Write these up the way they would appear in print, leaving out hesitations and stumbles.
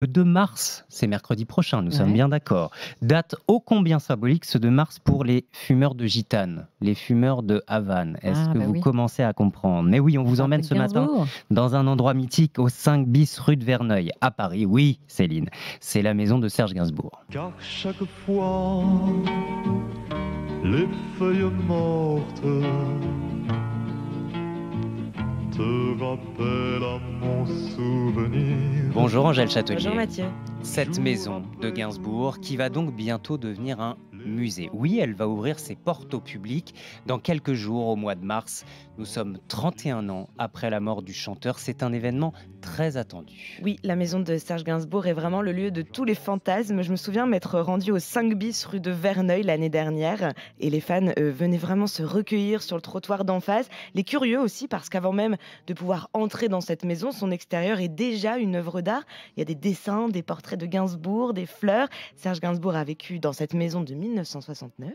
Le 2 mars, c'est mercredi prochain, nous sommes Ouais. bien d'accord. Date ô combien symbolique, ce 2 mars pour les fumeurs de gitane, les fumeurs de Havane. Est-ce Ah que bah vous oui, commencez à comprendre? Mais oui, on vous ça emmène rappelle ce matin Gainsbourg. dans un endroit mythique au 5 bis rue de Verneuil, à Paris. Oui, Céline, c'est la maison de Serge Gainsbourg. Car chaque fois, les feuilles mortes te rappellent à mon souvenir. Bonjour Angèle Bonjour Châtelier. Mathieu. Cette maison de Gainsbourg qui va donc bientôt devenir un musée. Oui, elle va ouvrir ses portes au public dans quelques jours, au mois de mars. Nous sommes 31 ans après la mort du chanteur. C'est un événement très attendu. Oui, la maison de Serge Gainsbourg est vraiment le lieu de tous les fantasmes. Je me souviens m'être rendue au 5 bis rue de Verneuil l'année dernière et les fans venaient vraiment se recueillir sur le trottoir d'en face. Les curieux aussi parce qu'avant même de pouvoir entrer dans cette maison, son extérieur est déjà une œuvre d'art. Il y a des dessins, des portraits de Gainsbourg, des fleurs. Serge Gainsbourg a vécu dans cette maison de 1969.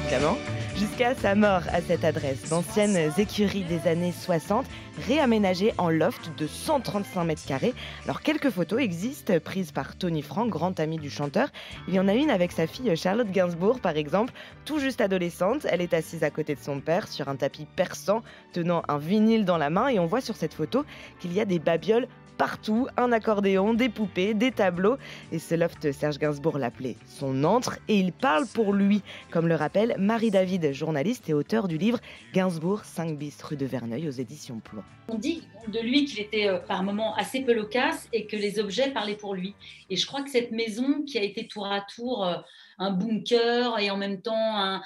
Évidemment, jusqu'à sa mort à cette adresse. D'anciennes écuries des années 60, réaménagées en loft de 135 mètres carrés. Alors, quelques photos existent prises par Tony Frank, grand ami du chanteur. Il y en a une avec sa fille Charlotte Gainsbourg, par exemple, tout juste adolescente. Elle est assise à côté de son père sur un tapis persan, tenant un vinyle dans la main. Et on voit sur cette photo qu'il y a des babioles partout, un accordéon, des poupées, des tableaux. Et ce loft, Serge Gainsbourg l'appelait son antre et il parle pour lui, comme le rappelle Marie-David, journaliste et auteur du livre Gainsbourg, 5 bis rue de Verneuil aux éditions Plomb. On dit de lui qu'il était par moments assez peu loquace et que les objets parlaient pour lui. Et je crois que cette maison qui a été tour à tour un bunker et en même temps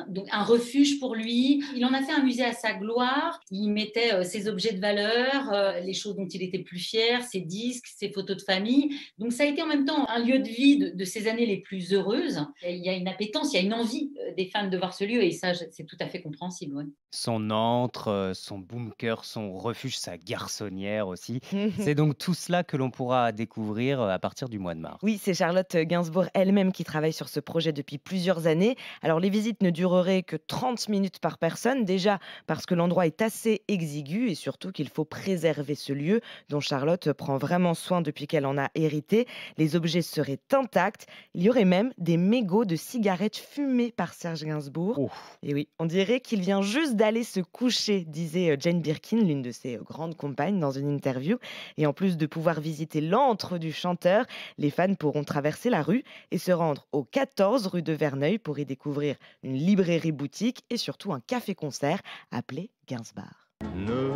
donc un refuge pour lui, il en a fait un musée à sa gloire. Il mettait ses objets de valeur, les choses dont il était plus fier, ses disques, ses photos de famille. Donc ça a été en même temps un lieu de vie de ses années les plus heureuses. Il y a une appétence, il y a une envie des fans de voir ce lieu et ça c'est tout à fait compréhensible. Ouais. Son antre, son bunker, son refuge, sa garçonnière aussi. C'est donc tout cela que l'on pourra découvrir à partir du mois de mars. Oui, c'est Charlotte Gainsbourg elle-même qui travaille sur ce projet depuis plusieurs années. Alors les visites ne dureraient que 30 minutes par personne, déjà parce que l'endroit est assez exigu et surtout qu'il faut préserver ce lieu dont Charlotte prend vraiment soin depuis qu'elle en a hérité. Les objets seraient intacts. Il y aurait même des mégots de cigarettes fumées par Serge Gainsbourg. Oh, Et oui, on dirait qu'il vient juste d'aller se coucher, disait Jane Birkin, l'une de ses grandes compagnes, dans une interview. Et en plus de pouvoir visiter l'antre du chanteur, les fans pourront traverser la rue et se rendre au 14 rue de Verneuil pour y découvrir une librairie-boutique et surtout un café-concert appelé Gainsbar. Ne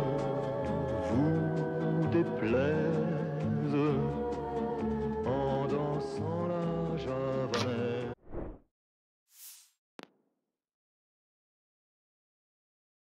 vous déplaise